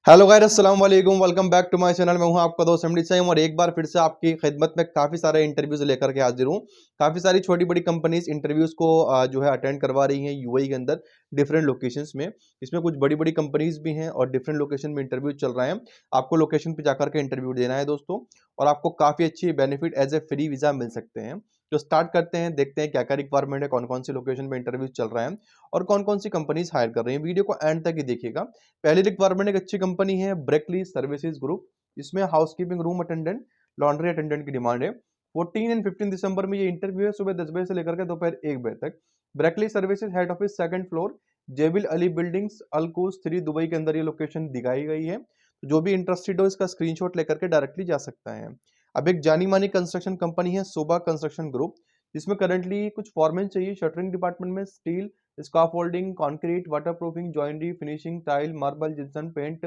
Hello guys, अस्सलाम वालेकुम। Welcome back to my channel. मैं हूं आपका दोस्त एमडी सईम और एक बार फिर से आपकी खिदमत में काफ़ी सारे इंटरव्यूज़ लेकर के हाजिर हूं। काफ़ी सारी छोटी बड़ी कंपनीज इंटरव्यूज़ को जो है अटेंड करवा रही हैं यूएई के अंदर डिफरेंट लोकेशंस में। इसमें कुछ बड़ी बड़ी कंपनीज भी हैं और डिफरेंट लोकेशन में इंटरव्यू चल रहे हैं। आपको लोकेशन पे जाकर के इंटरव्यू देना है दोस्तों, और आपको काफ़ी अच्छी benefit as a free visa मिल सकते हैं। तो स्टार्ट करते हैं, देखते हैं क्या क्या रिक्वायरमेंट है, कौन कौन सी लोकेशन में इंटरव्यू चल रहा है और कौन कौन सी कंपनीज हायर कर रही हैं। वीडियो को एंड तक ही देखिएगा। पहली रिक्वायरमेंट एक अच्छी कंपनी है ब्रेकली सर्विसेज ग्रुप। इसमें housekeeping room attendant, laundry attendant की डिमांड है। 14 एंड 15 दिसंबर में ये इंटरव्यू है, सुबह 10 बजे से लेकर के दोपहर 1 बजे तक। ब्रेकली services head office second floor, Jebel Ali buildings, Al Quoz 3 Dubai के अंदर ये लोकेशन दिखाई गई है। तो जो भी इंटरेस्टेड हो इसका स्क्रीनशॉट लेकर के डायरेक्टली जा सकता है। अब एक जानी मानी कंस्ट्रक्शन कंपनी है सोबा कंस्ट्रक्शन ग्रुप, जिसमें करंटली कुछ फॉरमैन चाहिए शटरिंग डिपार्टमेंट में, steel, scaffolding, concrete, waterproofing, joinery, finishing, tile, marble, gypsum, paint,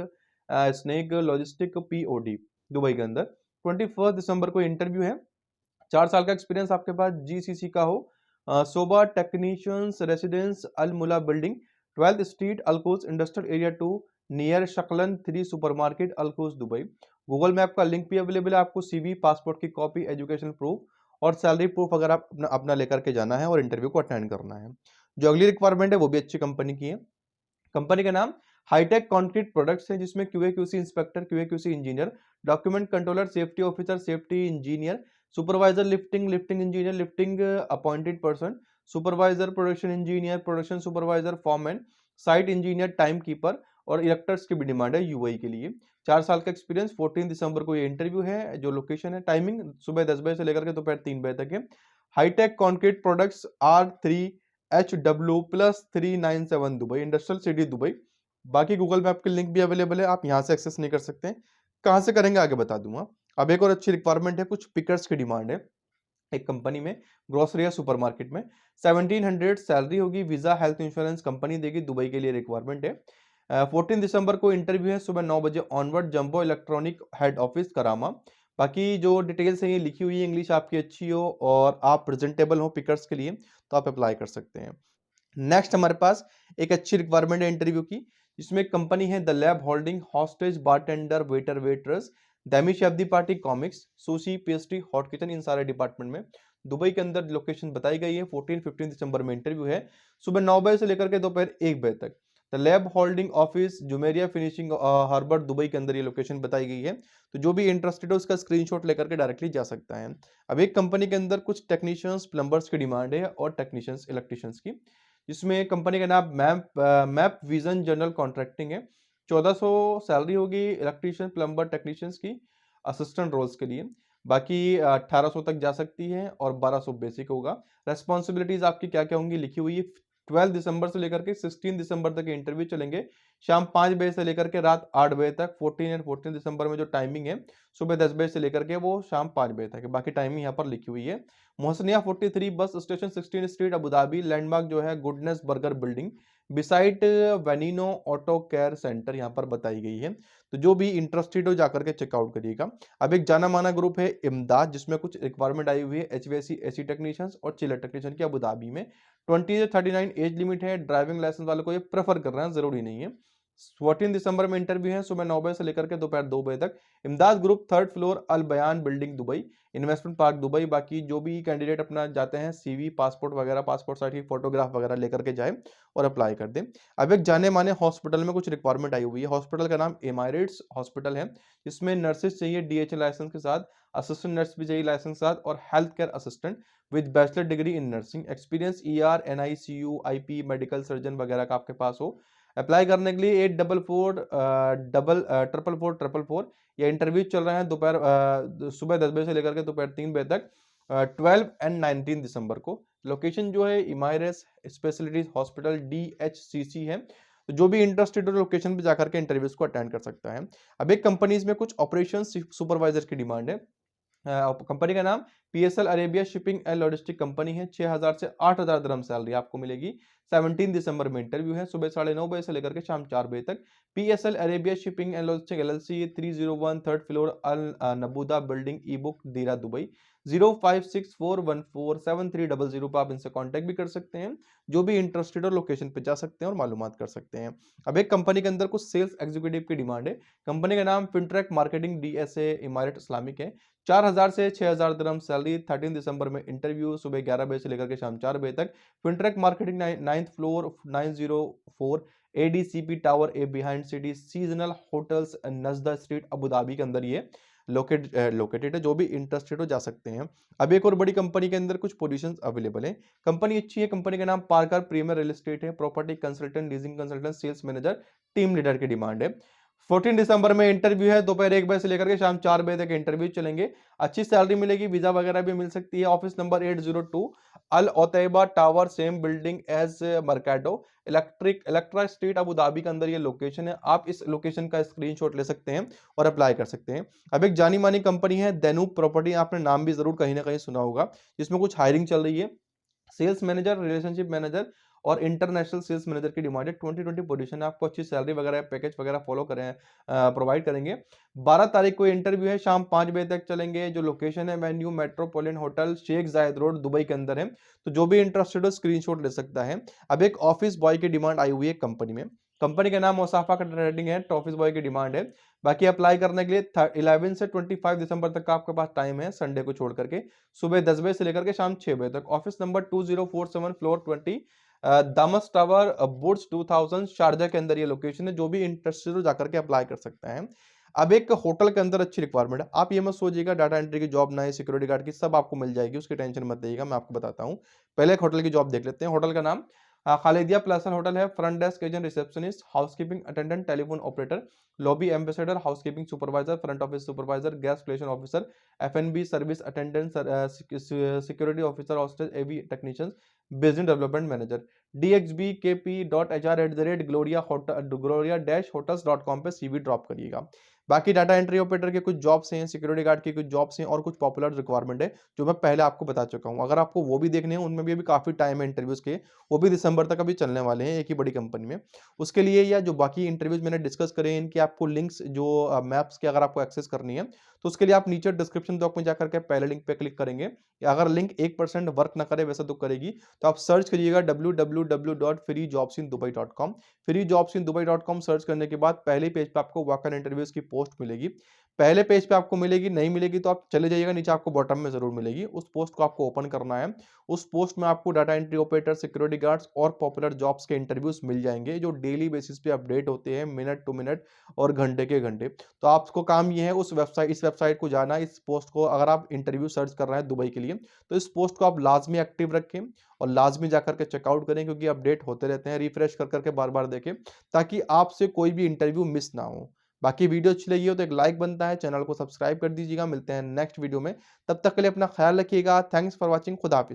snake, logistic, POD Dubai के अंदर। 21 दिसंबर को इंटरव्यू है। 4 साल का एक्सपीरियंस आपके पास जीसीसी का हो। सोबा technicians residence Al Mulla building, 12th street, Al Quoz industrial area 2, near Shaklan 3 supermarket, Al Quoz Dubai. Google map का लिंक भी अवेलेबल है। आपको सीवी, पासपोर्ट की कॉपी, एजुकेशन प्रूफ और सैलरी प्रूफ अगर आप अपना लेकर के जाना है और इंटरव्यू को अटेंड करना है। जो अगली रिक्वायरमेंट है वो भी अच्छी कंपनी की है। कंपनी का नाम हाईटेक कंक्रीट प्रोडक्ट्स है, जिसमें QA QC inspector, QA QC engineer, document controller, safety officer, safety engineer, supervisor lifting, lifting engineer, lifting appointed person, supervisor production engineer, production supervisor, foreman, site engineer, time keeper और इलेक्टर्स की भी demand है UAE के लिए। 4 साल का experience. 14 दिसंबर को ये इंटरव्यू है। जो लोकेशन है, टाइमिंग सुबह 10 बजे से लेकर के दोपहर 3 बजे तक है। Hi-tech concrete products R3HW+397 Dubai, industrial city Dubai. बाकी गूगल मैप के लिंक भी अवेलेबल है, आप यहाँ से एक्सेस नहीं कर सकते हैं। कहाँ से करेंगे आगे बता दूंगा। अब एक और अच्छी रिक्वायरमेंट है, कुछ पिकर्स की डिमांड है एक कंपनी में, ग्रोसरी या सुपरमार्केट में। 1700 सैलरी होगी, वीजा हेल्थ इंश्योरेंस कंपनी देगी, दुबई के लिए रिक्वायरमेंट है। 14 दिसंबर को इंटरव्यू है, सुबह 9 बजे onward, jumbo electronic head office करामा। बाकी जो डिटेल्स है ये लिखी हुई है, इंग्लिश आपकी अच्छी हो और आप प्रेजेंटेबल हो पिकर्स के लिए तो आप अप्लाई कर सकते हैं। नेक्स्ट हमारे पास एक अच्छी रिक्वायरमेंट है इंटरव्यू की, जिसमें एक कंपनी है the Lab Holding, hostess, bartender, waiter, waiters, demi chef de partie, commis, sushi, pastry, hot kitchen, इन सारे डिपार्टमेंट में दुबई के अंदर लोकेशन बताई गई है। 14-15 दिसंबर में इंटरव्यू है, सुबह 9 बजे से लेकर के दोपहर 1 बजे तक। The Lab Holding office, Jumeirah fishing harbour, Dubai के अंदर ये लोकेशन बताई गई है। तो जो भी इंटरेस्टेड है उसका स्क्रीनशॉट लेकर के डायरेक्टली जा सकता है। अब एक कंपनी के अंदर कुछ टेक्नीशियंस प्लम्बर्स की डिमांड है और टेक्नीशियंस इलेक्ट्रिशियंस की, जिसमें कंपनी का नाम मैप विजन जनरल कॉन्ट्रैक्टिंग है। 1400 सैलरी होगी इलेक्ट्रीशियन, प्लम्बर, टेक्नीशियंस की असिस्टेंट रोल्स के लिए। बाकी 1800 तक जा सकती है और 1200 बेसिक होगा। रेस्पॉन्सिबिलिटीज आपकी क्या क्या होंगी लिखी हुई है। 12 दिसंबर से लेकर के 16 दिसंबर तक इंटरव्यू चलेंगे, शाम 5 बजे से लेकर के रात 8 बजे तक। 14 एंड 14 दिसंबर में जो टाइमिंग है, सुबह 10 बजे से लेकर के वो शाम 5 बजे तक है। बाकी टाइमिंग यहाँ पर लिखी हुई है। मोहसनिया 43 bus station, 16 street, Abu Dhabi. Landmark जो है गुडनेस बर्गर बिल्डिंग बिसाइड वेनिनो ऑटो केयर सेंटर, यहाँ पर बताई गई है। तो जो भी इंटरेस्टेड हो जाकर के चेकआउट करिएगा। अब एक जाना माना ग्रुप है इमदाद, जिसमें कुछ रिक्वायरमेंट आई हुई है एचवीएसी एसी टेक्नीशियंस और चिलर टेक्नीशियन की अबू धाबी में। 20 से 39 एज लिमिट है। ड्राइविंग लाइसेंस वालों को ये प्रेफर कर रहे हैं, जरूरी नहीं है। 14 दिसंबर में इंटरव्यू है, सुबह 9 बजे से लेकर के दोपहर 2 बजे तक। इमदाद ग्रुप, 3rd फ्लोर, अल बयान building Dubai, investment park Dubai. बाकी जो भी कैंडिडेट अपना जाते हैं सीवी, पासपोर्ट वगैरह, पासपोर्ट साइज की फोटोग्राफ वगैरह लेकर के जाए और अप्लाई कर दें। अब एक जाने माने हॉस्पिटल में कुछ रिक्वायरमेंट आई हुई है। हॉस्पिटल का नाम एमाइरेट्स हॉस्पिटल है, जिसमें नर्सेज चाहिए डीएचए लाइसेंस के साथ, असिस्टेंट नर्स भी चाहिए लाइसेंस के साथ और health care assistant with bachelor degree in nursing, experience ER, NICU, IP, medical surgeon वगैरह का आपके पास हो। अप्लाई करने के लिए 84444444 या इंटरव्यू चल रहे हैं दोपहर सुबह 10 बजे से लेकर के दोपहर 3 बजे तक। 12 एंड 19 दिसंबर को। लोकेशन जो है इमाइरेस स्पेशलिटीज हॉस्पिटल डीएचसीसी है। तो जो भी इंटरेस्टेड हो लोकेशन पे जाकर के इंटरव्यूज को अटेंड कर सकता है। अब एक कंपनीज में कुछ ऑपरेशन सुपरवाइजर की डिमांड है। कंपनी का नाम PSL Arabia shipping and logistic company है। 6000 से 8000 दिरहम सैलरी आपको मिलेगी। 17 दिसंबर में इंटरव्यू है, सुबह 9:30 बजे से लेकर के शाम 4 बजे तक। PSL Arabia shipping and logistic LLC 301 third floor Al Naboodah building ई बुक दीरा दुबई। 0564147300 पर आप इनसे कांटेक्ट भी कर सकते हैं। जो भी इंटरेस्टेड और लोकेशन पे जा सकते हैं और मालूमात कर सकते हैं। अब एक कंपनी के अंदर कुछ सेल्स एग्जीक्यूटिव की डिमांड है। कंपनी का नाम फिनट्रैक मार्केटिंग डीएसए इमारत इस्लामिक है। 4000 से 6000 दिरहम सैलरी। 13 दिसंबर में इंटरव्यू, सुबह 11 बजे से लेकर के शाम 4 बजे तक। Fintrack marketing 9th floor 904 ADCP tower A behind City seasonal hotels Najda street Abu Dhabi के अंदर ये लोकेटेड है। जो भी इंटरेस्टेड हो जा सकते हैं। अब एक और बड़ी कंपनी के अंदर कुछ पोजीशंस अवेलेबल है। कंपनी अच्छी है, कंपनी का नाम पार्कर प्रीमियर रियल एस्टेट है। Property consultant, leasing consultant, sales manager, team leader की डिमांड है। 14 दिसंबर में इंटरव्यू है, दोपहर 1 बजे से लेकर के शाम 4 बजे तक इंटरव्यू चलेंगे। अच्छी सैलरी मिलेगी, वीजा वगैरह भी मिल सकती है। Office number 802 Al Otaiba tower, same building as Mercado Electra street Abu Dhabi के अंदर ये लोकेशन है। आप इस लोकेशन का स्क्रीनशॉट ले सकते हैं और अप्लाई कर सकते हैं। अब एक जानी मानी कंपनी है देनूब प्रॉपर्टी, आपने नाम भी जरूर कहीं ना कहीं सुना होगा, जिसमें कुछ हायरिंग चल रही है। सेल्स मैनेजर, रिलेशनशिप मैनेजर और इंटरनेशनल सेल्स मैनेजर की डिमांड है। 2020 पोजीशन है, आपको अच्छी सैलरी वगैरह पैकेज वगैरह फॉलो करें प्रोवाइड करेंगे। 12 तारीख को इंटरव्यू है, शाम 5 बजे तक चलेंगे। जो लोकेशन है वेन्यू मेट्रोपोलिटन होटल शेख जायद रोड दुबई के अंदर है। तो जो भी इंटरेस्टेड हो स्क्रीनशॉट ले सकता है। अब एक ऑफिस बॉय की डिमांड आई हुई है कंपनी में। कंपनी का नाम मुसाफा का रेटिंग है, ऑफिस बॉय की डिमांड है। बाकी अप्लाई करने के लिए 11 से 25 दिसंबर तक का आपके पास टाइम है, संडे को छोड़ करके। सुबह 10 बजे से लेकर के शाम 6 बजे तक। ऑफिस नंबर 2047 फ्लोर 20 दामस टावर बुर्ज 2000 शारजा के अंदर ये लोकेशन है। जो भी इंटरेस्टेड हो जाकर के अप्लाई कर सकता है। अब एक होटल के अंदर अच्छी रिक्वायरमेंट है। आप ये मत सोचिएगा डाटा एंट्री की जॉब ना है, सिक्योरिटी गार्ड की, सब आपको मिल जाएगी, उसकी टेंशन मत लीजिएगा, मैं आपको बताता हूँ। पहले एक होटल की जॉब देख लेते हैं। होटल का नाम खालिदिया प्लेसर होटल है। Front desk agent, receptionist, housekeeping attendant, telephone operator, lobby ambassador, housekeeping supervisor, front office supervisor, guest relation officer, FNB service attendant, security officer, hostess, AV technicians, business development manager. dxbkp.hr@gloria-hotels.com पे CV drop करिएगा। बाकी data entry operator के कुछ jobs हैं, security guard की कुछ jobs हैं और कुछ पॉपुलर रिक्वायरमेंट है जो मैं पहले आपको बता चुका हूं। अगर आपको वो भी देखने हैं, उनमें भी अभी काफी टाइम है इंटरव्यूज के, वो भी दिसंबर तक अभी चलने वाले हैं एक ही बड़ी कंपनी में। उसके लिए या जो बाकी इंटरव्यूज मैंने डिस्कस करे हैं, इनकी आपको लिंक्स जो मैप्स के अगर आपको एक्सेस करनी है तो उसके लिए आप नीचे डिस्क्रिप्शन बॉक्स में जाकर के पहले लिंक पे क्लिक करेंगे। या अगर लिंक 1% वर्क ना करे, वैसा तो करेगी, तो आप सर्च करिएगा www.freejobsindubai.com। freejobsindubai.com सर्च करने के बाद पहले पेज पे आपको वॉक इन इंटरव्यूज की पोस्ट मिलेगी। पहले पेज पे आपको मिलेगी, नहीं मिलेगी तो आप चले जाइएगा, नीचे आपको बॉटम में जरूर मिलेगी। उस पोस्ट को आपको ओपन करना है। उस पोस्ट में आपको data entry operator, security guards और पॉपुलर जॉब्स के इंटरव्यूज मिल जाएंगे, जो डेली बेसिस पे अपडेट होते हैं, मिनट टू मिनट और घंटे के घंटे। तो आपको काम ये है इस वेबसाइट को जाना। इस पोस्ट को अगर आप इंटरव्यू सर्च कर रहे हैं दुबई के लिए, तो इस पोस्ट को आप लाजमी एक्टिव रखें और लाजमी जाकर के चेकआउट करें, क्योंकि अपडेट होते रहते हैं। रिफ्रेश कर करके बार बार देखें ताकि आपसे कोई भी इंटरव्यू मिस ना हो। बाकी वीडियो अच्छी लगी हो तो एक लाइक बनता है, चैनल को सब्सक्राइब कर दीजिएगा। मिलते हैं नेक्स्ट वीडियो में, तब तक के लिए अपना ख्याल रखिएगा। थैंक्स फॉर वॉचिंग, खुदा हाफिज।